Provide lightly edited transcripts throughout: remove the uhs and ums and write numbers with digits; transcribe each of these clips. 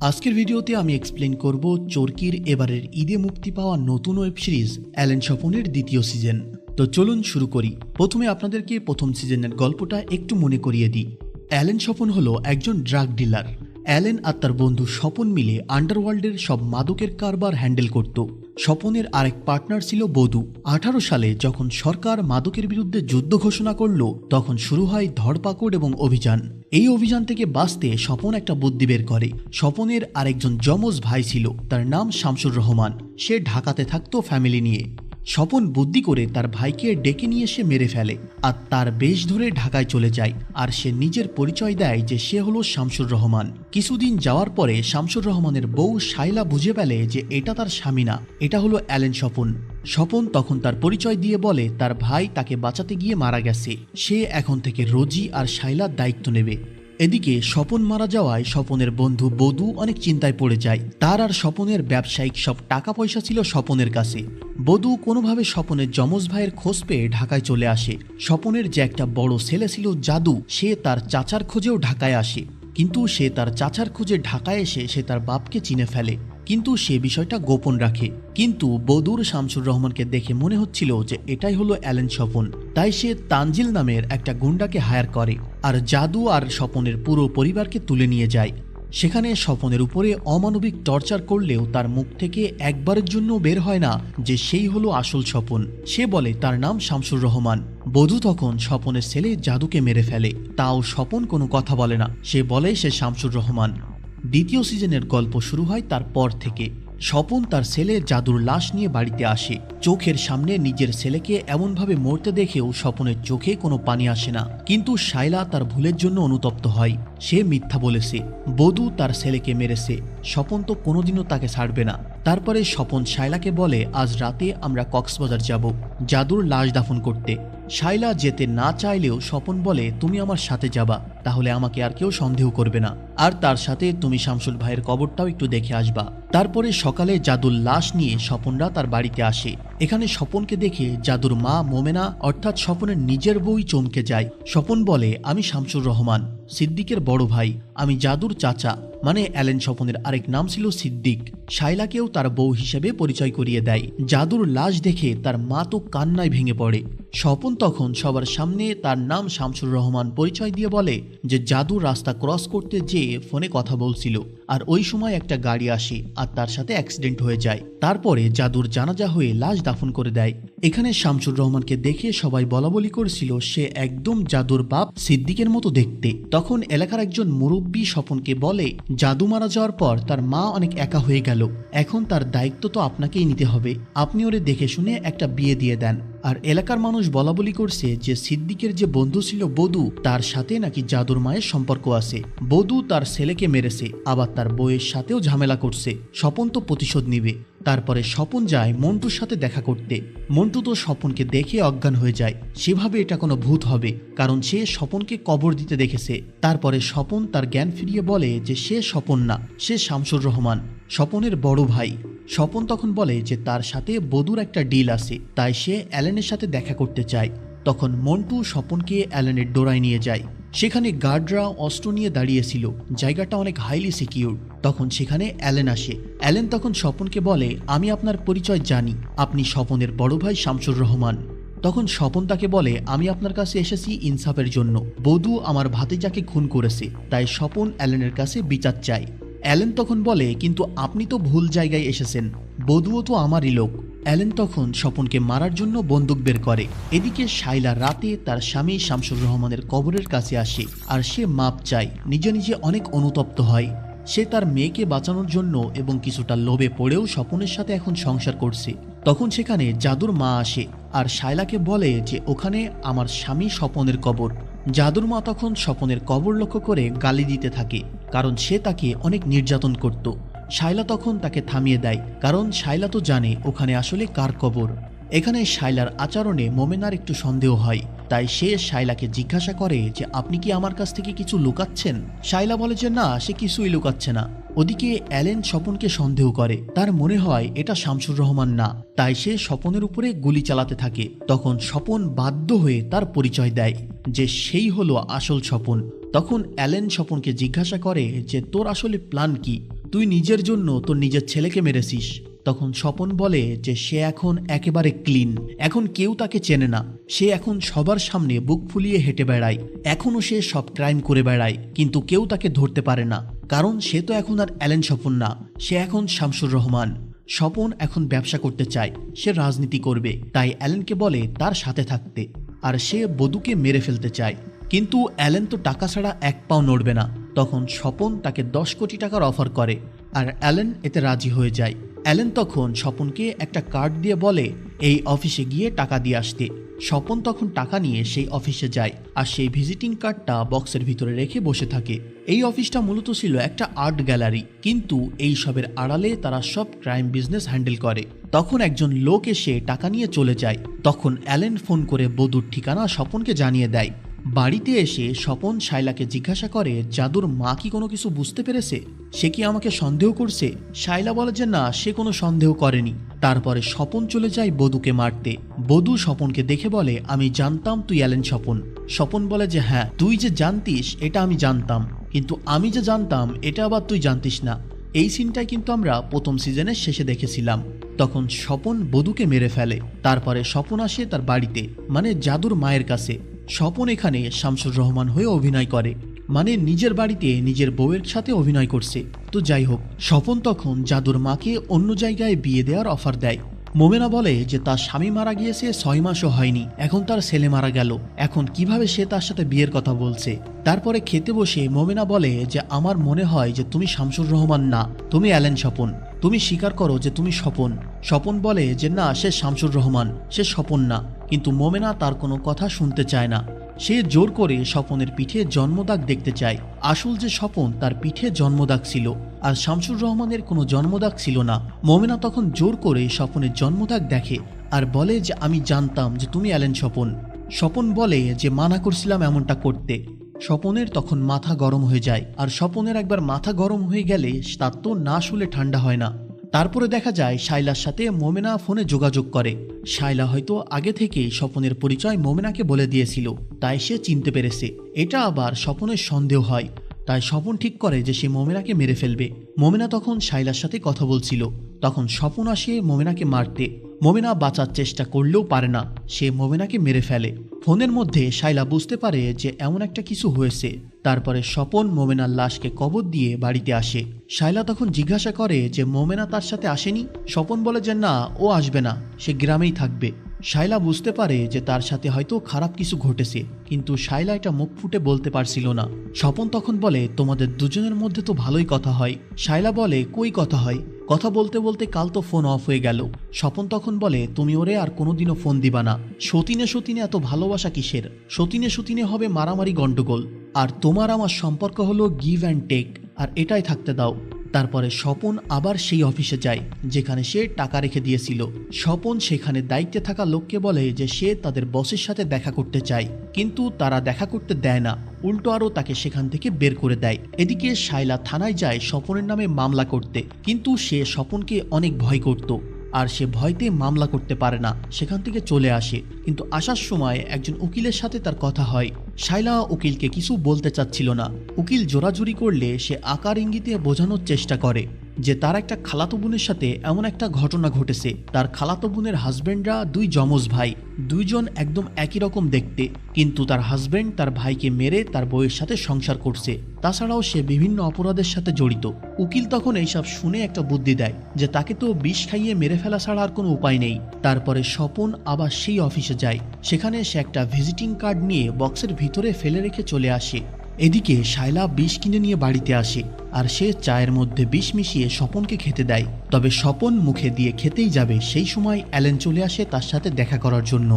আজকের ভিডিওতে আমি এক্সপ্লেন করব চরকির এবারের ঈদে মুক্তি পাওয়া নতুন ওয়েব সিরিজ অ্যালেন স্বপনের দ্বিতীয় সিজন। তো চলুন শুরু করি। প্রথমে আপনাদেরকে প্রথম সিজনের গল্পটা একটু মনে করিয়ে দিই। অ্যালেন স্বপন হলো একজন ড্রাগ ডিলার। অ্যালেন আর তার বন্ধু স্বপন মিলে আন্ডারওয়ার্ল্ডের সব মাদকের কারবার হ্যান্ডেল করত। স্বপনের আরেক পার্টনার ছিল বধূ। 18 সালে যখন সরকার মাদকের বিরুদ্ধে যুদ্ধ ঘোষণা করল, তখন শুরু হয় ধরপাকড় এবং অভিযান। এই অভিযান থেকে বাঁচতে স্বপন একটা বুদ্ধি বের করে। স্বপনের আরেকজন যমজ ভাই ছিল, তার নাম শামসুর রহমান। সে ঢাকাতে থাকতো ফ্যামিলি নিয়ে। স্বপন বুদ্ধি করে তার ভাইকে ডেকে নিয়ে এসে মেরে ফেলে আর তার বেশ ধরে ঢাকায় চলে যায়। আর সে নিজের পরিচয় দেয় যে সে হলো শামসুর রহমান। কিছুদিন যাওয়ার পরে শামসুর রহমানের বউ শাইলা বুঝে ফেলে যে এটা তার স্বামী না, এটা হলো অ্যালেন স্বপন। স্বপন তখন তার পরিচয় দিয়ে বলে তার ভাই তাকে বাঁচাতে গিয়ে মারা গেছে, সে এখন থেকে রোজি আর শাইলার দায়িত্ব নেবে। এদিকে স্বপন মারা যাওয়ায় স্বপনের বন্ধু বধূ অনেক চিন্তায় পড়ে যায়। তার আর স্বপনের ব্যবসায়িক সব টাকা পয়সা ছিল স্বপনের কাছে। বধূ কোনোভাবে স্বপনের যমজ ভাইয়ের খোঁজ পেয়ে ঢাকায় চলে আসে। স্বপনের যে একটা বড় ছেলে ছিল জাদু, সে তার চাচার খোঁজেও ঢাকায় আসে। কিন্তু সে তার চাচার খোঁজে ঢাকায় এসে সে তার বাপকে চিনে ফেলে, কিন্তু সে বিষয়টা গোপন রাখে। কিন্তু বধূর শামসুর রহমানকে দেখে মনে হচ্ছিল যে এটাই হলো অ্যালেন স্বপন। তাই সে তানজিল নামের একটা গুন্ডাকে হায়ার করে আর জাদু আর স্বপনের পুরো পরিবারকে তুলে নিয়ে যায়। সেখানে স্বপনের উপরে অমানবিক টর্চার করলেও তার মুখ থেকে একবারের জন্য বের হয় না যে সেই হলো আসল স্বপন। সে বলে তার নাম শামসুর রহমান। বধূ তখন স্বপনের ছেলে জাদুকে মেরে ফেলে, তাও স্বপন কোনো কথা বলে না, সে বলে সে শামসুর রহমান। দ্বিতীয় সিজনের গল্প শুরু হয় তারপর থেকে। স্বপন তার ছেলে জাদুর লাশ নিয়ে বাড়িতে আসে। চোখের সামনে নিজের ছেলেকে এমনভাবে মরতে দেখেও স্বপনের চোখে কোনো পানি আসে না। কিন্তু শাইলা তার ভুলের জন্য অনুতপ্ত হয়। সে মিথ্যা বলেছে, বধূ তার ছেলেকে মেরেছে। স্বপন তো কোনোদিনও তাকে ছাড়বে না। তারপরে স্বপন শাইলাকে বলে আজ রাতে আমরা কক্সবাজার যাব জাদুর লাশ দাফন করতে। শাইলা যেতে না চাইলেও স্বপন বলে তুমি আমার সাথে যাবা, তাহলে আমাকে আর কেউ সন্দেহ করবে না। আর তার সাথে তুমি শামসুল ভাইয়ের কবরটাও একটু দেখে আসবা। তারপরে সকালে জাদুর লাশ নিয়ে স্বপনরা তার বাড়িতে আসে। এখানে স্বপনকে দেখে জাদুর মা মোমেনা অর্থাৎ স্বপনের নিজের বউই চমকে যায়। স্বপন বলে আমি শামসুর রহমান, সিদ্দিকের বড় ভাই। আমি জাদুর চাচা, মানে অ্যালেন স্বপনের আরেক নাম ছিল সিদ্দিক। শাইলাকেও তার বউ হিসেবে পরিচয় করিয়ে দেয়। জাদুর লাশ দেখে তার মা তো কান্নায় ভেঙে পড়ে। স্বপন তখন সবার সামনে তার নাম শামসুর রহমান পরিচয় দিয়ে বলে যে জাদুর রাস্তা ক্রস করতে যেয়ে ফোনে কথা বলছিল, আর ওই সময় একটা গাড়ি আসে আর তার সাথে অ্যাক্সিডেন্ট হয়ে যায়। তারপরে জাদুর জানাজা হয়ে লাশ দাফন করে দেয়। এখানে শামসুর রহমানকে দেখে সবাই বলাবলি করছিল সে একদম জাদুর বাপ সিদ্দিকের মতো দেখতে। তখন এলাকার একজন মুরব্বী স্বপনকে বলে জাদু মারা যাওয়ার পর তার মা অনেক একা হয়ে গেল, এখন তার দায়িত্ব তো আপনাকেই নিতে হবে, আপনি ওরে দেখে শুনে একটা বিয়ে দিয়ে দেন। আর এলাকার মানুষ বলাবলি করছে যে সিদ্দিকের যে বন্ধু ছিল বধূ, তার সাথে নাকি জাদুর মায়ের সম্পর্ক আছে। বধূ তার ছেলেকে মেরেছে, আবার তার বউয়ের সাথেও ঝামেলা করছে। স্বপন তো প্রতিশোধ নিবে। তারপরে স্বপন যায় মন্টুর সাথে দেখা করতে। মন্টু তো স্বপনকে দেখে অজ্ঞান হয়ে যায়। সেভাবে এটা কোনো ভূত হবে, কারণ সে স্বপনকে কবর দিতে দেখেছে। তারপরে স্বপন তার জ্ঞান ফিরিয়ে বলে যে সে স্বপন না, সে শামসুর রহমান, স্বপনের বড় ভাই। স্বপন তখন বলে যে তার সাথে বধূর একটা ডিল আছে, তাই সে অ্যালেনের সাথে দেখা করতে চায়। তখন মন্টু স্বপনকে অ্যালেনের ডোরায় নিয়ে যায়। সেখানে গার্ডরা অস্ত্র নিয়ে দাঁড়িয়েছিল, জায়গাটা অনেক হাইলি সিকিউর। তখন সেখানে অ্যালেন আসে। অ্যালেন তখন স্বপনকে বলে আমি আপনার পরিচয় জানি, আপনি স্বপনের বড় ভাই শামসুর রহমান। তখন স্বপন তাকে বলে আমি আপনার কাছে এসেছি ইনসাফের জন্য, বধূ আমার ভাতিজাকে খুন করেছে, তাই স্বপন অ্যালেনের কাছে বিচার চায়। অ্যালেন তখন বলে কিন্তু আপনি তো ভুল জায়গায় এসেছেন, বধূও তো আমারই লোক। অ্যালেন তখন স্বপনকে মারার জন্য বন্দুক বের করে। এদিকে শাইলা রাতে তার স্বামী শামসুর রহমানের কবরের কাছে আসে আর সে মাপ চায়। নিজে নিজে অনেক অনুতপ্ত হয়। সে তার মেয়েকে বাঁচানোর জন্য এবং কিছুটা লোভে পড়েও স্বপনের সাথে এখন সংসার করছে। তখন সেখানে জাদুর মা আসে আর শাইলাকে বলে যে ওখানে আমার স্বামী স্বপনের কবর। জাদুর মা তখন স্বপনের কবর লক্ষ্য করে গালি দিতে থাকে, কারণ সে তাকে অনেক নির্যাতন করত। শাইলা তখন তাকে থামিয়ে দেয়, কারণ শাইলা তো জানে ওখানে আসলে কার কবর। এখানে শাইলার আচরণে মোমেনার একটু সন্দেহ হয়, তাই সে শাইলাকে জিজ্ঞাসা করে যে আপনি কি আমার কাছ থেকে কিছু লুকাচ্ছেন। শাইলা বলে যে না, সে কিছুই লুকাচ্ছে না। ওদিকে অ্যালেন স্বপনকে সন্দেহ করে, তার মনে হয় এটা শামসুর রহমান না, তাই সে স্বপনের উপরে গুলি চালাতে থাকে। তখন স্বপন বাধ্য হয়ে তার পরিচয় দেয় যে সেই হলো আসল স্বপন। তখন অ্যালেন স্বপনকে জিজ্ঞাসা করে যে তোর আসলে প্ল্যান কি। তুই নিজের জন্য তোর নিজের ছেলেকে মেরেছিস। তখন স্বপন বলে যে সে এখন একেবারে ক্লিন, এখন কেউ তাকে চেনে না, সে এখন সবার সামনে বুক ফুলিয়ে হেঁটে বেড়ায়, এখনও সে সব ক্রাইম করে বেড়ায়, কিন্তু কেউ তাকে ধরতে পারে না, কারণ সে তো এখন আর অ্যালেন স্বপন না, সে এখন শামসুর রহমান। স্বপন এখন ব্যবসা করতে চায়, সে রাজনীতি করবে, তাই অ্যালেনকে বলে তার সাথে থাকতে, আর সে বধূকে মেরে ফেলতে চায়। কিন্তু অ্যালেন তো টাকা ছাড়া এক পাও নড়বে না। তখন স্বপন তাকে 10 কোটি টাকার অফার করে, আর অ্যালেন এতে রাজি হয়ে যায়। অ্যালেন তখন স্বপনকে একটা কার্ড দিয়ে বলে এই অফিসে গিয়ে টাকা দিয়ে আসতে। স্বপন তখন টাকা নিয়ে সেই অফিসে যায়, আর সেই ভিজিটিং কার্ডটা বক্সের ভিতরে রেখে বসে থাকে। এই অফিসটা মূলত ছিল একটা আর্ট গ্যালারি, কিন্তু এই সবের আড়ালে তারা সব ক্রাইম বিজনেস হ্যান্ডেল করে। তখন একজন লোক এসে টাকা নিয়ে চলে যায়। তখন অ্যালেন ফোন করে বধূর ঠিকানা স্বপনকে জানিয়ে দেয়। বাড়িতে এসে স্বপন শায়লাকে জিজ্ঞাসা করে জাদুর মা কি কোনো কিছু বুঝতে পেরেছে, সে কি আমাকে সন্দেহ করছে। শায়লা বলে যে না, সে কোনো সন্দেহ করেনি। তারপরে স্বপন চলে যায় বধূকে মারতে। বধূ স্বপনকে দেখে বলে আমি জানতাম তুই অ্যালেন স্বপন। স্বপন বলে যে হ্যাঁ, তুই যে জানতিস এটা আমি জানতাম, কিন্তু আমি যে জানতাম এটা আবার তুই জানতিস না। এই সিনটাই কিন্তু আমরা প্রথম সিজনের শেষে দেখেছিলাম। তখন স্বপন বধূকে মেরে ফেলে। তারপরে স্বপন আসে তার বাড়িতে, মানে জাদুর মায়ের কাছে। স্বপন এখানে শামসুর রহমান হয়ে অভিনয় করে, মানে নিজের বাড়িতে নিজের বউয়ের সাথে অভিনয় করছে। তো যাই হোক, স্বপন তখন জাদুর মাকে অন্য জায়গায় বিয়ে দেওয়ার অফার দেয়। মোমেনা বলে যে তার স্বামী মারা গিয়েছে 6 মাসও হয়নি, এখন তার ছেলে মারা গেল, এখন কিভাবে সে তার সাথে বিয়ের কথা বলছে। তারপরে খেতে বসে মোমেনা বলে যে আমার মনে হয় যে তুমি শামসুর রহমান না, তুমি অ্যালেন স্বপন, তুমি স্বীকার করো যে তুমি স্বপন। স্বপন বলে যে না, সে শামসুর রহমান, সে স্বপন না। কিন্তু মোমেনা তার কোনো কথা শুনতে চায় না। সে জোর করে স্বপনের পিঠে জন্মদাগ দেখতে চায়। আসল যে স্বপন, তার পিঠে জন্মদাগ ছিল, আর শামসুর রহমানের কোনো জন্মদাগ ছিল না। মোমেনা তখন জোর করে স্বপনের জন্মদাগ দেখে আর বলে যে আমি জানতাম যে তুমি অ্যালেন স্বপন। স্বপন বলে যে মানা করছিলাম এমনটা করতে। স্বপনের তখন মাথা গরম হয়ে যায়, আর স্বপনের একবার মাথা গরম হয়ে গেলে তার তো না শুলে ঠান্ডা হয় না। তারপরে দেখা যায় শায়লার সাথে মোমেনা ফোনে যোগাযোগ করে। শায়লা হয়তো আগে থেকেই স্বপনের পরিচয় মোমেনাকে বলে দিয়েছিল, তাই সে চিনতে পেরেছে। এটা আবার স্বপনের সন্দেহ হয়, তাই স্বপন ঠিক করে যে সে মোমেনাকে মেরে ফেলবে। মোমেনা তখন শায়লার সাথে কথা বলছিল, তখন স্বপন আসে মোমেনাকে মারতে। মোমেনা বাঁচার চেষ্টা করলেও পারে না, সে মোমেনাকে মেরে ফেলে। ফোনের মধ্যে শায়লা বুঝতে পারে যে এমন একটা কিছু হয়েছে। তারপরে স্বপন মোমেনার লাশকে কবর দিয়ে বাড়িতে আসে। শায়লা তখন জিজ্ঞাসা করে যে মোমেনা তার সাথে আসেনি। স্বপন বলে যে না, ও আসবে না, সে গ্রামেই থাকবে। শায়লা বুঝতে পারে যে তার সাথে হয়তো খারাপ কিছু ঘটেছে, কিন্তু শায়লা এটা মুখ ফুটে বলতে পারছিল না। স্বপন তখন বলে তোমাদের দুজনের মধ্যে তো ভালোই কথা হয়। শায়লা বলে কই কথা হয়, কথা বলতে বলতে কাল তো ফোন অফ হয়ে গেল। স্বপন তখন বলে তুমি ওরে আর কোনোদিনও ফোন দিবা না। সতীনে সতীনে এত ভালোবাসা কিসের, সতীনে সতীনে হবে মারামারি গন্ডগোল, আর তোমার আমার সম্পর্ক হলো গিভ অ্যান্ড টেক, আর এটাই থাকতে দাও। তারপরে স্বপন আবার সেই অফিসে যায় যেখানে সে টাকা রেখে দিয়েছিল। স্বপন সেখানে দায়িত্বে থাকা লোককে বলে যে সে তাদের বসের সাথে দেখা করতে চায়, কিন্তু তারা দেখা করতে দেয় না, উল্টো আরও তাকে সেখান থেকে বের করে দেয়। এদিকে শায়লা থানায় যায় স্বপনের নামে মামলা করতে, কিন্তু সে স্বপনকে অনেক ভয় করত, আর সে ভয়তে মামলা করতে পারে না, সেখান থেকে চলে আসে। কিন্তু আসার সময় একজন উকিলের সাথে তার কথা হয়। শায়লা উকিলকে কিছু বলতে চাচ্ছিল না। উকিল জোরাজুরি করলে সে আকার ইঙ্গিতে বোঝানোর চেষ্টা করে যে তার একটা খালাতো বোনের সাথে এমন একটা ঘটনা ঘটেছে। তার খালাতো বোনের হাজবেন্ডরা 2 যমজ ভাই, 2 জন একদম একই রকম দেখতে, কিন্তু তার হাজবেন্ড তার ভাইকে মেরে তার বউয়ের সাথে সংসার করছে। তাছাড়াও সে বিভিন্ন অপরাধের সাথে জড়িত। উকিল তখন এইসব শুনে একটা বুদ্ধি দেয় যে তাকে তো বিষ খাইয়ে মেরে ফেলা ছাড়া আর কোনো উপায় নেই। তারপরে স্বপন আবার সেই অফিসে যায়, সেখানে সে একটা ভিজিটিং কার্ড নিয়ে বক্সের ভিতরে ফেলে রেখে চলে আসে। এদিকে শায়লা বিষ কিনে নিয়ে বাড়িতে আসে, আর সে চায়ের মধ্যে বিষ মিশিয়ে স্বপনকে খেতে দেয়। তবে স্বপন মুখে দিয়ে খেতেই যাবে, সেই সময় অ্যালেন চলে আসে তার সাথে দেখা করার জন্য।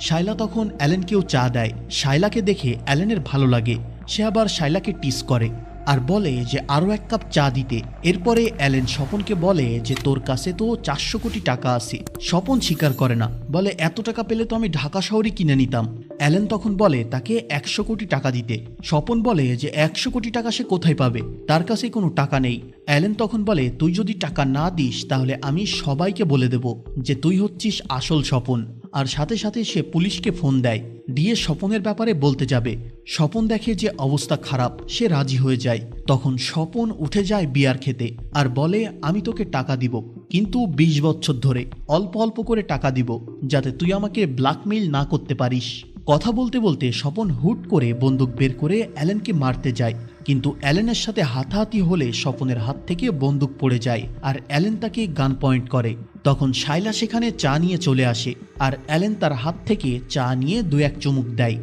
শায়লা তখন অ্যালেনকেও চা দেয়। শায়লাকে দেখে অ্যালেনের ভালো লাগে, সে আবার শায়লাকে টিস করে আর বলে যে আরও 1 কাপ চা দিতে। এরপরে অ্যালেন স্বপনকে বলে যে তোর কাছে তো 400 কোটি টাকা আছে। স্বপন স্বীকার করে না, বলে এত টাকা পেলে তো আমি ঢাকা শহরই কিনে নিতাম। অ্যালেন তখন বলে তাকে 100 কোটি টাকা দিতে। স্বপন বলে যে 100 কোটি টাকা সে কোথায় পাবে, তার কাছে কোনো টাকা নেই। অ্যালেন তখন বলে তুই যদি টাকা না দিস তাহলে আমি সবাইকে বলে দেব যে তুই হচ্ছিস আসল স্বপন, আর সাথে সাথে সে পুলিশকে ফোন দেয় দিয়ে স্বপনের ব্যাপারে বলতে যাবে। স্বপন দেখে যে অবস্থা খারাপ, সে রাজি হয়ে যায়। তখন স্বপন উঠে যায় বিয়ার খেতে আর বলে আমি তোকে টাকা দিব, কিন্তু 20 বছর ধরে অল্প অল্প করে টাকা দিব, যাতে তুই আমাকে ব্ল্যাকমেইল না করতে পারিস। কথা বলতে বলতে স্বপন হুট করে বন্দুক বের করে অ্যালেনকে মারতে যায়, কিন্তু অ্যালেনের সাথে হাতাহাতি হলে স্বপনের হাত থেকে বন্দুক পড়ে যায় আর অ্যালেন তাকে গান পয়েন্ট করে। তখন শাইলা সেখানে চা নিয়ে চলে আসে আর অ্যালেন তার হাত থেকে চা নিয়ে 2-1 চুমুক দেয়।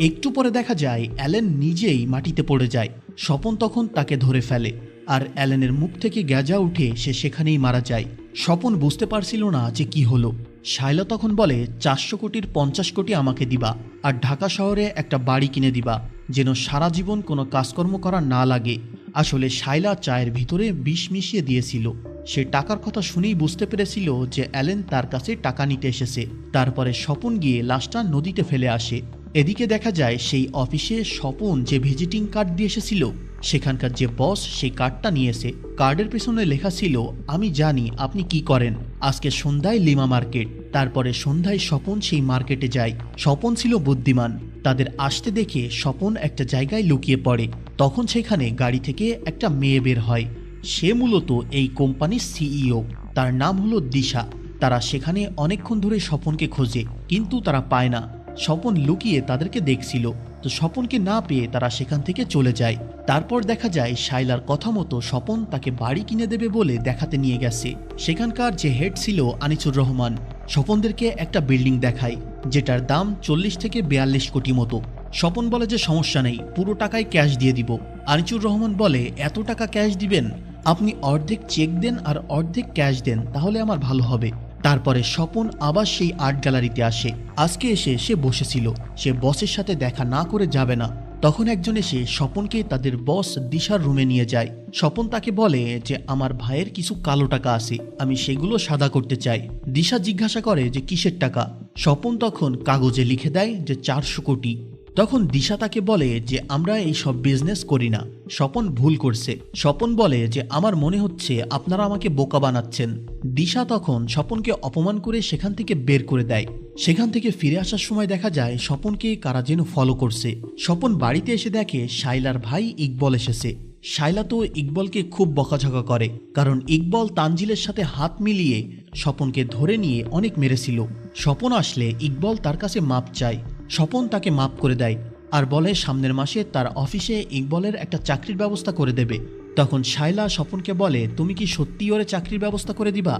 একটু পরে দেখা যায় অ্যালেন নিজেই মাটিতে পড়ে যায়। স্বপন তখন তাকে ধরে ফেলে আর অ্যালেনের মুখ থেকে গ্যাজা উঠে সে সেখানেই মারা যায়। স্বপন বুঝতে পারছিল না যে কি হলো। শাইলা তখন বলে 400 কোটির 50 কোটি আমাকে দিবা আর ঢাকা শহরে একটা বাড়ি কিনে দিবা, যেন সারা জীবন কোনো কাজকর্ম করা না লাগে। আসলে শাইলা চায়ের ভিতরে বিষ মিশিয়ে দিয়েছিল। সে টাকার কথা শুনেই বুঝতে পেরেছিল যে অ্যালেন তার কাছে টাকা নিতে এসেছে। তারপরে স্বপন গিয়ে লাশটা নদীতে ফেলে আসে। এদিকে দেখা যায় সেই অফিসে স্বপন যে ভিজিটিং কার্ড দিয়ে এসেছিল, সেখানকার যে বস সেই কার্ডটা নিয়েছে। কার্ডের পেছনে লেখা ছিল আমি জানি আপনি কি করেন, আজকে সন্ধ্যায় লিমা মার্কেট। তারপরে সন্ধ্যায় স্বপন সেই মার্কেটে যায়। স্বপন ছিল বুদ্ধিমান, তাদের আসতে দেখে স্বপন একটা জায়গায় লুকিয়ে পড়ে। তখন সেখানে গাড়ি থেকে একটা মেয়ে বের হয়। সে মূলত এই কোম্পানির সিইও, তার নাম হলো দিশা। তারা সেখানে অনেকক্ষণ ধরে স্বপনকে খোঁজে, কিন্তু তারা পায় না। স্বপন লুকিয়ে তাদেরকে দেখছিল, তো স্বপনকে না পেয়ে তারা সেখান থেকে চলে যায়। তারপর দেখা যায় শাইলার কথা মতো স্বপন তাকে বাড়ি কিনে দেবে বলে দেখাতে নিয়ে গেছে। সেখানকার যে হেড ছিল আনিসুর রহমান, স্বপনদেরকে একটা বিল্ডিং দেখায় যেটার দাম 40 থেকে 42 কোটি মতো। স্বপন বলে যে সমস্যা নেই, পুরো টাকায় ক্যাশ দিয়ে দিব। আনিসুর রহমান বলে এত টাকা ক্যাশ দিবেন? আপনি অর্ধেক চেক দেন আর অর্ধেক ক্যাশ দেন, তাহলে আমার ভালো হবে। তারপরে স্বপন আবার সেই আর্ট গ্যালারিতে আসে। আজকে এসে সে বসেছিল, সে বসের সাথে দেখা না করে যাবে না। তখন একজন এসে স্বপনকে তাদের বস দিশার রুমে নিয়ে যায়। স্বপন তাকে বলে যে আমার ভাইয়ের কিছু কালো টাকা আছে, আমি সেগুলো সাদা করতে চাই। দিশা জিজ্ঞাসা করে যে কিসের টাকা। স্বপন তখন কাগজে লিখে দেয় যে 400 কোটি। তখন দিশা তাকে বলে যে আমরা এই সব বিজনেস করি না। স্বপন ভুল করছে। স্বপন বলে যে আমার মনে হচ্ছে আপনারা আমাকে বোকা বানাচ্ছেন। দিশা তখন স্বপনকে অপমান করে সেখান থেকে বের করে দেয়। সেখান থেকে ফিরে আসার সময় দেখা যায় স্বপনকে কারা যেন ফলো করছে। স্বপন বাড়িতে এসে দেখে শাইলার ভাই ইকবল এসেছে। শাইলা তো ইকবলকে খুব বকাঝকা করে, কারণ ইকবল তানজিলের সাথে হাত মিলিয়ে স্বপনকে ধরে নিয়ে অনেক মেরেছিল। স্বপন আসলে ইকবল তার কাছে মাপ চায়। স্বপন তাকে মাপ করে দেয় আর বলে সামনের মাসে তার অফিসে ইকবলের একটা চাকরির ব্যবস্থা করে দেবে। তখন শাইলা স্বপনকে বলে তুমি কি সত্যি ওরে চাকরির ব্যবস্থা করে দিবা?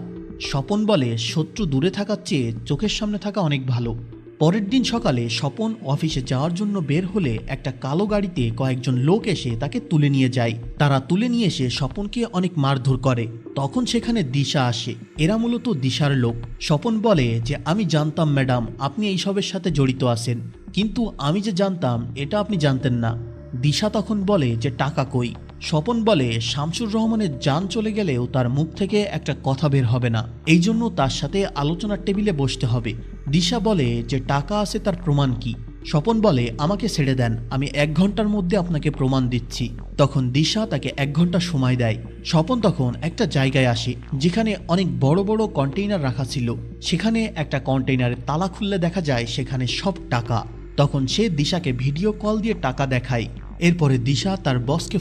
স্বপন বলে শত্রু দূরে থাকার চেয়ে চোখের সামনে থাকা অনেক ভালো। পরের দিন সকালে স্বপন অফিসে যাওয়ার জন্য বের হলে একটা কালো গাড়িতে কয়েকজন লোক এসে তাকে তুলে নিয়ে যায়। তারা তুলে নিয়ে এসে স্বপনকে অনেক মারধর করে। তখন সেখানে দিশা আসে। এরা মূলত দিশার লোক। স্বপন বলে যে আমি জানতাম ম্যাডাম আপনি এইসবের সাথে জড়িত আছেন, কিন্তু আমি যে জানতাম এটা আপনি জানতেন না। দিশা তখন বলে যে টাকা কই? স্বপন বলে শামসুর রহমানের জান চলে গেলেও তার মুখ থেকে একটা কথা বের হবে না, এই জন্য তার সাথে আলোচনার টেবিলে বসতে হবে। দিশা বলে যে টাকা আছে তার প্রমাণ কি? স্বপন বলে আমাকে ছেড়ে দেন, আমি 1 ঘন্টার মধ্যে আপনাকে প্রমাণ দিচ্ছি। তখন দিশা তাকে 1 ঘন্টা সময় দেয়। স্বপন তখন একটা জায়গায় আসে যেখানে অনেক বড় বড় কন্টেইনার রাখা ছিল। সেখানে একটা কন্টেইনারের তালা খুললে দেখা যায় সেখানে সব টাকা। তখন সে দিশাকে ভিডিও কল দিয়ে টাকা দেখায়। এরপরে দিশা তার বসকে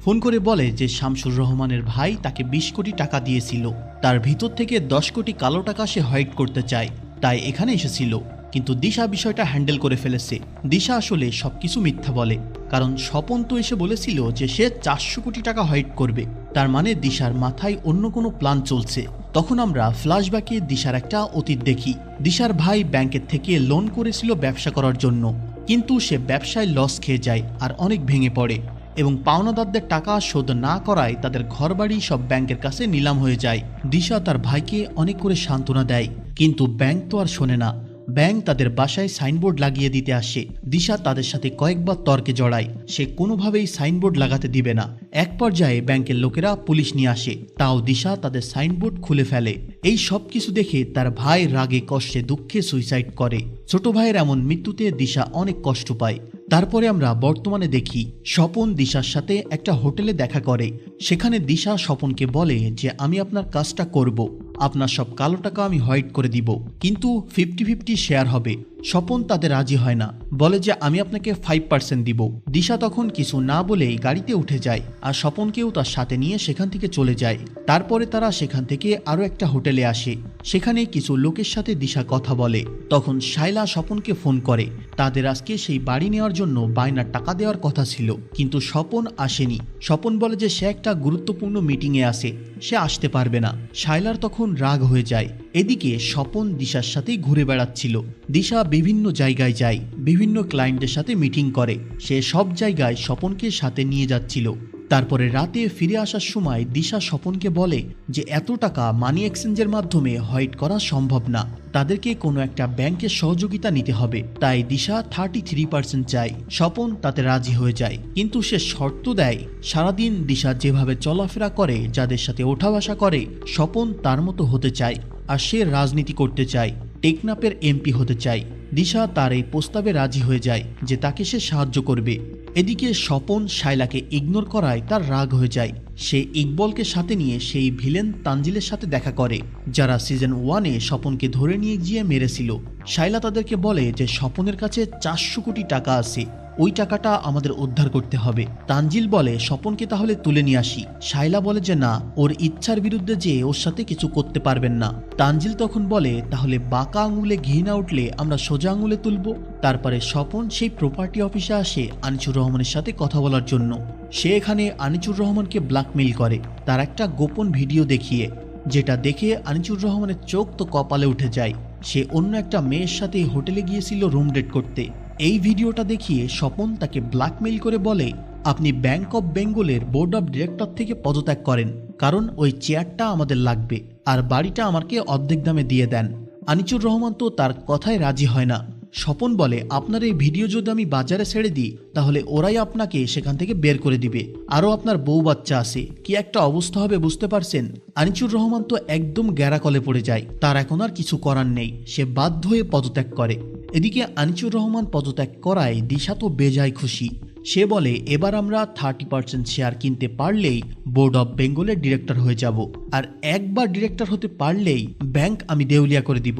ফোন করে বলে যে শামসুর রহমানের ভাই তাকে 20 কোটি টাকা দিয়েছিল, তার ভিতর থেকে 10 কোটি কালো টাকা সে হোয়াইট করতে চায়, তাই এখানে এসেছিল। কিন্তু দিশা বিষয়টা হ্যান্ডেল করে ফেলেছে। দিশা আসলে সবকিছু মিথ্যা বলে, কারণ স্বপন তো এসে বলেছিল যে সে 400 কোটি টাকা হোয়াইট করবে, তার মানে দিশার মাথায় অন্য কোনো প্ল্যান চলছে। তখন আমরা ফ্ল্যাশব্যাকে দিশার একটা অতীত দেখি। দিশার ভাই ব্যাংকের থেকে লোন করেছিল ব্যবসা করার জন্য, কিন্তু সে ব্যবসায় লস খেয়ে যায় আর অনেক ভেঙে পড়ে এবং পাওনাদারদের টাকা শোধ না করায় তাদের ঘরবাড়ি সব ব্যাংকের কাছে নিলাম হয়ে যায়। দিশা তার ভাইকে অনেক করে সান্ত্বনা দেয়, কিন্তু ব্যাংক তো আর শোনে না। ব্যাংক তাদের বাসায় সাইনবোর্ড লাগিয়ে দিতে আসে। দিশা তাদের সাথে কয়েকবার তর্কে জড়ায়, সে কোনোভাবেই সাইনবোর্ড লাগাতে দিবে না। এক পর্যায়ে ব্যাংকের লোকেরা পুলিশ নিয়ে আসে, তাও দিশা তাদের সাইনবোর্ড খুলে ফেলে। এই সব কিছু দেখে তার ভাই রাগে কষ্টে দুঃখে সুইসাইড করে। ছোট ভাইয়ের এমন মৃত্যুতে দিশা অনেক কষ্ট পায়। তারপরে আমরা বর্তমানে দেখি স্বপন দিশার সাথে একটা হোটেলে দেখা করে। সেখানে দিশা স্বপনকে বলে যে আমি আপনার কাজটা করব, আপনার সব কালো টাকা আমি হোয়াইট করে দিব, কিন্তু 50-50 শেয়ার হবে। স্বপন তাদের রাজি হয় না, বলে যে আমি আপনাকে 5% দিব। দিশা তখন কিছু না বলেই গাড়িতে উঠে যায় আর স্বপনকেও তার সাথে নিয়ে সেখান থেকে চলে যায়। তারপরে তারা সেখান থেকে আরো একটা হোটেলে আসে। সেখানে কিছু লোকের সাথে দিশা কথা বলে। তখন শাইলা স্বপনকে ফোন করে। তাদের আজকে সেই বাড়ি নেওয়ার জন্য বায়নার টাকা দেওয়ার কথা ছিল, কিন্তু স্বপন আসেনি। স্বপন বলে যে সে একটা গুরুত্বপূর্ণ মিটিংয়ে আছে, সে আসতে পারবে না। শাইলার তখন রাগ হয়ে যায়। এদিকে স্বপন দিশার সাথেই ঘুরে বেড়াচ্ছিল। দিশা বিভিন্ন জায়গায় যায়, বিভিন্ন ক্লায়েন্টের সাথে মিটিং করে। সে সব জায়গায় স্বপনকে সাথে নিয়ে যাচ্ছিল। তারপরে রাতে ফিরে আসার সময় দিশা স্বপনকে বলে যে এত টাকা মানি এক্সচেঞ্জের মাধ্যমে হোয়াইট করা সম্ভব না, তাদেরকে কোনো একটা ব্যাংকের সহযোগিতা নিতে হবে। তাই দিশা 33% চায়। স্বপন তাতে রাজি হয়ে যায়, কিন্তু সে শর্ত দেয় সারাদিন দিশা যেভাবে চলাফেরা করে, যাদের সাথে ওঠা বসা করে, স্বপন তার মতো হতে চায়। আর সে রাজনীতি করতে চায়, টেকনাফের এমপি হতে চায়। দিশা তার এই প্রস্তাবে রাজি হয়ে যায় যে তাকে সে সাহায্য করবে। এদিকে স্বপন শাইলাকে ইগনোর করায় তার রাগ হয়ে যায়। সে ইকবলকে সাথে নিয়ে সেই ভিলেন তানজিলের সাথে দেখা করে, যারা সিজন 1-এ স্বপনকে ধরে নিয়ে গিয়ে মেরেছিল। শাইলা তাদেরকে বলে যে স্বপনের কাছে 400 কোটি টাকা আছে, ওই টাকাটা আমাদের উদ্ধার করতে হবে। তানজিল বলে স্বপনকে তাহলে তুলে নিয়ে আসি। শাইলা বলে যে না, ওর ইচ্ছার বিরুদ্ধে যে ওর সাথে কিছু করতে পারবেন না। তানজিল তখন বলে তাহলে বাঁকা আঙুলে ঘি না উঠলে আমরা সোজা আঙুলে তুলব। তারপরে স্বপন সেই প্রপার্টি অফিসে আসে আনিসুর রহমানের সাথে কথা বলার জন্য। সে এখানে আনিসুর রহমানকে ব্ল্যাকমেইল করে তার একটা গোপন ভিডিও দেখিয়ে, যেটা দেখে আনিসুর রহমানের চোখ তো কপালে উঠে যায়। সে অন্য একটা মেয়ের সাথে হোটেলে গিয়েছিল রুম ডেট করতে। এই ভিডিওটা দেখিয়ে স্বপন তাকে ব্ল্যাকমেইল করে বলে আপনি ব্যাংক অফ বেঙ্গলের বোর্ড অফ ডিরেক্টর থেকে পদত্যাগ করেন, কারণ ওই চেয়ারটা আমাদের লাগবে, আর বাড়িটা আমাকে অর্ধেক দামে দিয়ে দেন। আনিসুর রহমান তো তার কথায় রাজি হয় না। স্বপন বলে আপনার এই ভিডিও যদি আমি বাজারে ছেড়ে দিই তাহলে ওরাই আপনাকে সেখান থেকে বের করে দিবে, আরও আপনার বউ বাচ্চা আছে, কি একটা অবস্থা হবে বুঝতে পারছেন। আনিসুর রহমান তো একদম গ্যারাকলে পড়ে যায়, তার এখন আর কিছু করার নেই, সে বাধ্য হয়ে পদত্যাগ করে। এদিকে আনিসুর রহমান পদত্যাগ করায় দিশা তো বেজায় খুশি। সে বলে এবার আমরা 30% শেয়ার কিনতে পারলেই বোর্ড অফ বেঙ্গলের ডিরেক্টর হয়ে যাব, আর একবার ডিরেক্টর হতে পারলেই ব্যাংক আমি দেউলিয়া করে দিব।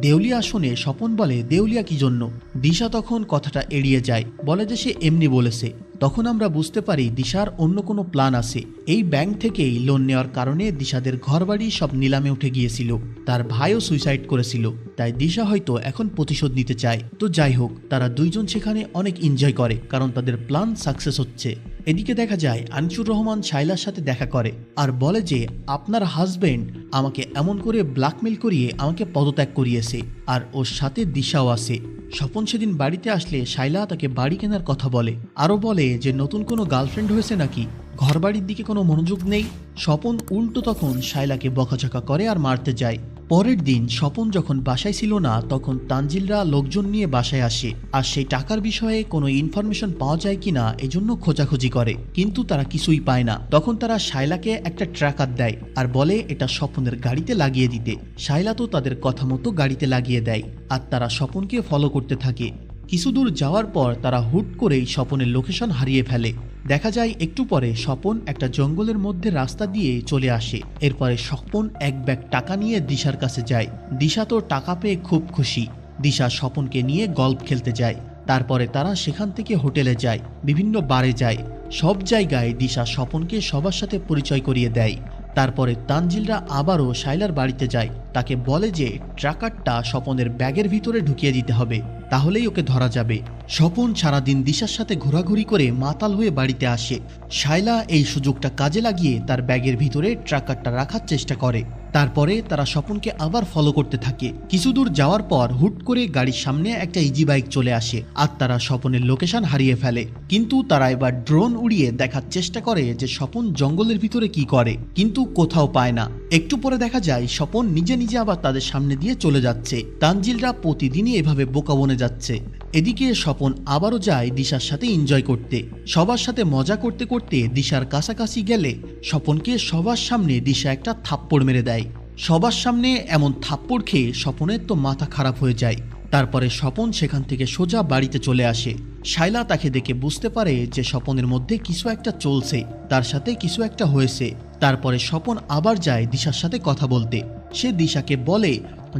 দেউলিয়া শুনে স্বপন বলে দেউলিয়া কি জন্য? দিশা তখন কথাটা এড়িয়ে যায়, বলে যে সে এমনি বলেছে। তখন আমরা বুঝতে পারি দিশার অন্য কোনো প্ল্যান আছে। এই ব্যাংক থেকেই লোন নেওয়ার কারণে দিশাদের ঘরবাড়ি সব নিলামে উঠে গিয়েছিল, তার ভাইও সুইসাইড করেছিল, তাই দিশা হয়তো এখন প্রতিশোধ নিতে চায়। তো যাই হোক, তারা দুইজন সেখানে অনেক এনজয় করে, কারণ তাদের প্ল্যান সাকসেস হচ্ছে। এদিকে দেখা যায় আনিসুর রহমান শাইলার সাথে দেখা করে আর বলে যে আপনার হাজবেন্ড আমাকে এমন করে ব্ল্যাকমেইল করিয়ে আমাকে পদত্যাগ করিয়েছে, আর ওর সাথে দিশাও আছে। স্বপন সেদিন বাড়িতে আসলে শাইলা তাকে বাড়ি কেনার কথা বলে, আরও বলে যে নতুন কোনো গার্লফ্রেন্ড হয়েছে নাকি, ঘরবাড়ির দিকে কোনো মনোযোগ নেই। স্বপন উল্টো তখন শাইলাকে বকাঝকা করে আর মারতে যায়। পরের দিন স্বপন যখন বাসায় ছিল না, তখন তানজিলরা লোকজন নিয়ে বাসায় আসে আর সেই টাকার বিষয়ে কোনো ইনফরমেশন পাওয়া যায় কিনা এজন্য খোঁজাখুঁজি করে, কিন্তু তারা কিছুই পায় না। তখন তারা শাইলাকে একটা ট্র্যাকার দেয় আর বলে এটা স্বপনের গাড়িতে লাগিয়ে দিতে। শাইলা তো তাদের কথা মতো গাড়িতে লাগিয়ে দেয় আর তারা স্বপনকে ফলো করতে থাকে। কিছু দূর যাওয়ার পর তারা হুট করেই স্বপনের লোকেশন হারিয়ে ফেলে। দেখা যায় একটু পরে স্বপন একটা জঙ্গলের মধ্যে রাস্তা দিয়ে চলে আসে। এরপরে স্বপন এক ব্যাগ টাকা নিয়ে দিশার কাছে যায়। দিশা তো টাকা পেয়ে খুব খুশি। দিশা স্বপনকে নিয়ে গল্ফ খেলতে যায়। তারপরে তারা সেখান থেকে হোটেলে যায়, বিভিন্ন বারে যায়, সব জায়গায় দিশা স্বপনকে সবার সাথে পরিচয় করিয়ে দেয়। তারপরে তানজিলরা আবারও শাইলার বাড়িতে যায়, তাকে বলে যে ট্রাকারটা স্বপনের ব্যাগের ভিতরে ঢুকিয়ে দিতে হবে, তাহলেই ওকে ধরা যাবে। স্বপন সারাদিন দিশার সাথে ঘোরাঘুরি করে মাতাল হয়ে বাড়িতে আসে। শাইলা এই সুযোগটা কাজে লাগিয়ে তার ব্যাগের ভিতরে ট্রাকারটা রাখার চেষ্টা করে। তারপরে তারা স্বপনকে আবার ফলো করতে থাকে। কিছু দূর যাওয়ার পর হুট করে গাড়ির সামনে একটা ইজি বাইক চলে আসে আর তারা স্বপনের লোকেশন হারিয়ে ফেলে। কিন্তু তারা এবার ড্রোন উড়িয়ে দেখার চেষ্টা করে যে স্বপন জঙ্গলের ভিতরে কি করে, কিন্তু কোথাও পায় না। একটু পরে দেখা যায় স্বপন নিজে নিজে আবার তাদের সামনে দিয়ে চলে যাচ্ছে। তানজিলরা প্রতিদিনই এভাবে বোকা বনে যাচ্ছে। এদিকে স্বপন আবারও যায় দিশার সাথে এনজয় করতে। সবার সাথে মজা করতে করতে দিশার কাছাকাছি গেলে স্বপনকে সবার সামনে দিশা একটা থাপ্পড় মেরে দেয়। সবার সামনে এমন থাপ্পড় খেয়ে স্বপনের তো মাথা খারাপ হয়ে যায়। তারপরে স্বপন সেখান থেকে সোজা বাড়িতে চলে আসে। শায়লা তাকে দেখে বুঝতে পারে যে স্বপনের মধ্যে কিছু একটা চলছে, তার সাথে কিছু একটা হয়েছে। তারপরে স্বপন আবার যায় দিশার সাথে কথা বলতে। সে দিশাকে বলে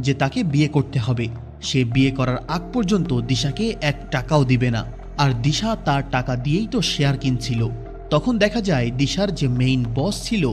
যে তাকে বিয়ে করতে হবে। সে বিয়ে করার আগ পর্যন্ত দিশাকে 1 টাকাও দিবে না, আর দিশা তার টাকা দিয়েই তো শেয়ার কিনছিল। তখন দেখা যায় দিশার যে মেইন বস ছিল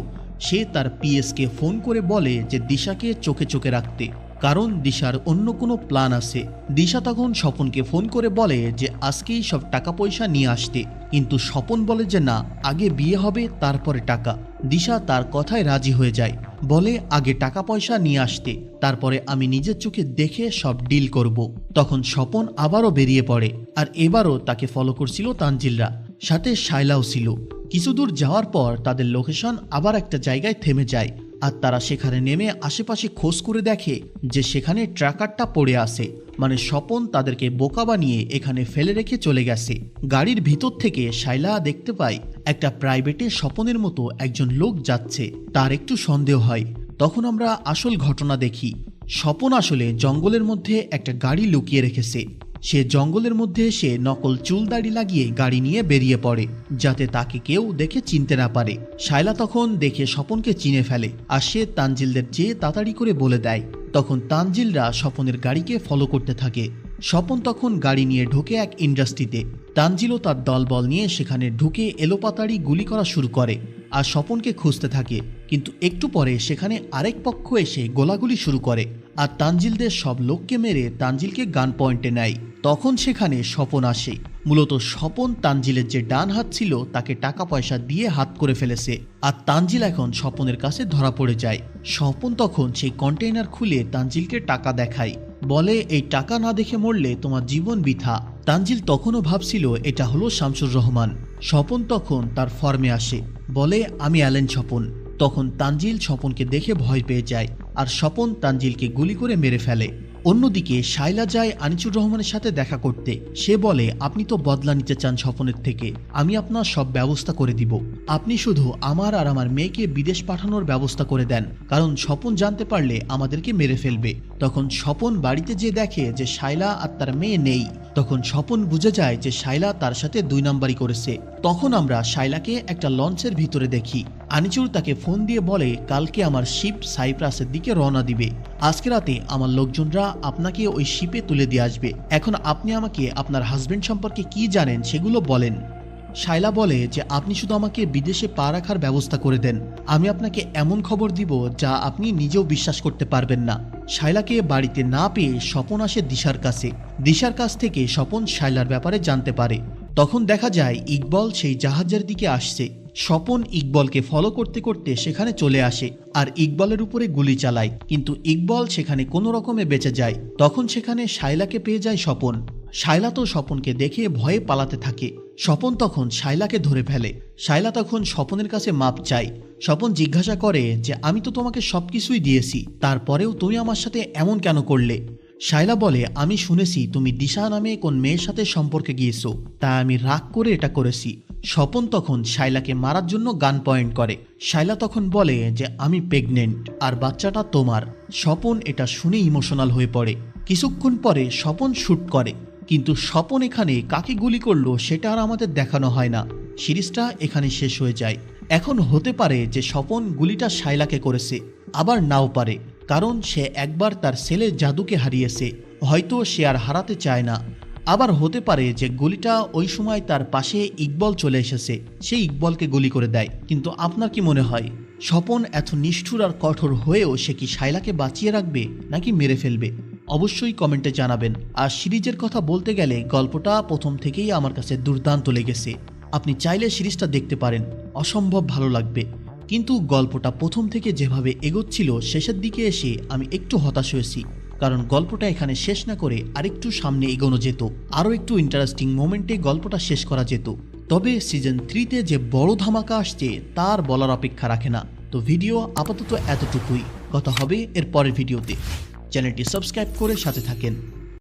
সে তার পিএসকে ফোন করে বলে যে দিশাকে চোখে চোখে রাখতে, কারণ দিশার অন্য কোনো প্ল্যান আছে। দিশা তখন স্বপনকে ফোন করে বলে যে আজকেই সব টাকা পয়সা নিয়ে আসতে, কিন্তু স্বপন বলে যে না, আগে বিয়ে হবে তারপরে টাকা। দিশা তার কথায় রাজি হয়ে যায়, বলে আগে টাকা পয়সা নিয়ে আসতে, তারপরে আমি নিজের চোখে দেখে সব ডিল করব। তখন স্বপন আবারও বেরিয়ে পড়ে, আর এবারও তাকে ফলো করছিল তানজিলরা, সাথে শায়লাও ছিল। কিছু দূর যাওয়ার পর তাদের লোকেশন আবার একটা জায়গায় থেমে যায়, আর তারা সেখানে নেমে আশেপাশে খোঁজ করে দেখে যে সেখানে ট্রাকারটা পড়ে আছে। মানে স্বপন তাদেরকে বোকা বানিয়ে এখানে ফেলে রেখে চলে গেছে। গাড়ির ভিতর থেকে শায়লা দেখতে পায় একটা প্রাইভেটে স্বপনের মতো একজন লোক যাচ্ছে। তার একটু সন্দেহ হয়। তখন আমরা আসল ঘটনা দেখি। স্বপন আসলে জঙ্গলের মধ্যে একটা গাড়ি লুকিয়ে রেখেছে। সে জঙ্গলের মধ্যে এসে নকল চুল দাড়ি লাগিয়ে গাড়ি নিয়ে বেরিয়ে পড়ে, যাতে তাকে কেউ দেখে চিনতে না পারে। শায়লা তখন দেখে স্বপনকে চিনে ফেলে, আর সে তানজিলদের চেয়ে তাড়াতাড়ি করে বলে দেয়। তখন তানজিলরা স্বপনের গাড়িকে ফলো করতে থাকে। স্বপন তখন গাড়ি নিয়ে ঢোকে এক ইন্ডাস্ট্রিতে। তানজিলও তার দলবল নিয়ে সেখানে ঢুকে এলোপাতাড়ি গুলি করা শুরু করে, আর স্বপনকে খুঁজতে থাকে। কিন্তু একটু পরে সেখানে আরেক পক্ষ এসে গোলাগুলি শুরু করে, আর তানজিলদের সব লোককে মেরে তানজিলকে গান পয়েন্টে নেয়। তখন সেখানে স্বপন আসে। মূলত স্বপন তানজিলের যে ডান হাত ছিল তাকে টাকা পয়সা দিয়ে হাত করে ফেলেছে, আর তানজিল এখন স্বপনের কাছে ধরা পড়ে যায়। স্বপন তখন সেই কন্টেইনার খুলে তানজিলকে টাকা দেখায়, বলে এই টাকা না দেখে মরলে তোমার জীবন বৃথা। তানজিল তখনও ভাবছিল এটা হলো শামসুর রহমান। স্বপন তখন তার ফর্মে আসে, বলে আমি অ্যালেন স্বপন। তখন তানজিল স্বপনকে দেখে ভয় পেয়ে যায়, আর স্বপন তানজিলকে গুলি করে মেরে ফেলে। অন্যদিকে শায়লা যায় আনিসুর রহমানের সাথে দেখা করতে। সে বলে আপনি তো বদলা নিতে চান স্বপনের থেকে, আমি আপনার সব ব্যবস্থা করে দিব। আপনি শুধু আমার আর আমার মেয়েকে বিদেশ পাঠানোর ব্যবস্থা করে দেন, কারণ স্বপন জানতে পারলে আমাদেরকে মেরে ফেলবে। তখন স্বপন বাড়িতে যেয়ে দেখে যে শায়লা আর তার মেয়ে নেই। তখন স্বপন বুঝে যায় যে শায়লা তার সাথে 2 নাম্বারি করেছে। তখন আমরা শায়লাকে একটা লঞ্চের ভিতরে দেখি। আনিসুর তাকে ফোন দিয়ে বলে কালকে আমার শিপ সাইপ্রাসের দিকে রওনা দিবে। আজকে রাতে আমার লোকজনরা আপনাকে ওই শিপে তুলে দিয়ে আসবে। এখন আপনি আমাকে আপনার হাজবেন্ড সম্পর্কে কি জানেন সেগুলো বলেন। শায়লা বলে যে আপনি শুধু আমাকে বিদেশে পা রাখার ব্যবস্থা করে দেন, আমি আপনাকে এমন খবর দিব যা আপনি নিজেও বিশ্বাস করতে পারবেন না। শায়লাকে বাড়িতে না পেয়ে স্বপন আসে দিশার কাছে। দিশার কাছ থেকে স্বপন শায়লার ব্যাপারে জানতে পারে। তখন দেখা যায় ইকবল সেই জাহাজের দিকে আসছে। স্বপন ইকবলকে ফলো করতে করতে সেখানে চলে আসে, আর ইকবলের উপরে গুলি চালায়, কিন্তু ইকবল সেখানে কোনো রকমে বেঁচে যায়। তখন সেখানে শায়লাকে পেয়ে যায় স্বপন। শায়লা তো স্বপনকে দেখে ভয়ে পালাতে থাকে। স্বপন তখন শায়লাকে ধরে ফেলে। শায়লা তখন স্বপনের কাছে মাপ চায়। স্বপন জিজ্ঞাসা করে যে আমি তো তোমাকে সবকিছুই দিয়েছি, তারপরেও তুমি আমার সাথে এমন কেন করলে? শায়লা বলে আমি শুনেছি তুমি দিশা নামে কোন মেয়ের সাথে সম্পর্কে গিয়েছো, তাই আমি রাগ করে এটা করেছি। স্বপন তখন শায়লাকে মারার জন্য গান পয়েন্ট করে। শায়লা তখন বলে যে আমি প্রেগনেন্ট, আর বাচ্চাটা তোমার। স্বপন এটা শুনে ইমোশনাল হয়ে পড়ে। কিছুক্ষণ পরে স্বপন শুট করে, কিন্তু স্বপন এখানে কাকে গুলি করলো সেটা আর আমাদের দেখানো হয় না। সিরিজটা এখানে শেষ হয়ে যায়। এখন হতে পারে যে স্বপন গুলিটা শায়লাকে করেছে, আবার নাও পারে, কারণ সে একবার তার ছেলের জাদুকে হারিয়েছে, হয়তো সে আর হারাতে চায় না। আবার হতে পারে যে গুলিটা ওই সময় তার পাশে ইকবল চলে এসেছে, সেই ইকবলকে গুলি করে দেয়। কিন্তু আপনার কি মনে হয় স্বপন এত নিষ্ঠুর আর কঠোর হয়েও সে কি শায়লাকে বাঁচিয়ে রাখবে নাকি মেরে ফেলবে? অবশ্যই কমেন্টে জানাবেন। আর সিরিজের কথা বলতে গেলে গল্পটা প্রথম থেকেই আমার কাছে দুর্দান্ত লেগেছে। আপনি চাইলে সিরিজটা দেখতে পারেন, অসম্ভব ভালো লাগবে। কিন্তু গল্পটা প্রথম থেকে যেভাবে এগোচ্ছিল শেষের দিকে এসে আমি একটু হতাশ হয়েছি, কারণ গল্পটা এখানে শেষ না করে আরেকটু সামনে এগোনো যেত, আরও একটু ইন্টারেস্টিং মোমেন্টে গল্পটা শেষ করা যেত। তবে সিজন 3-তে যে বড় ধামাকা আসছে তার বলার অপেক্ষা রাখে না। তো ভিডিও আপাতত এতটুকুই, কথা হবে এর পরের ভিডিওতে। চ্যানেলটি সাবস্ক্রাইব করে সাথে থাকেন।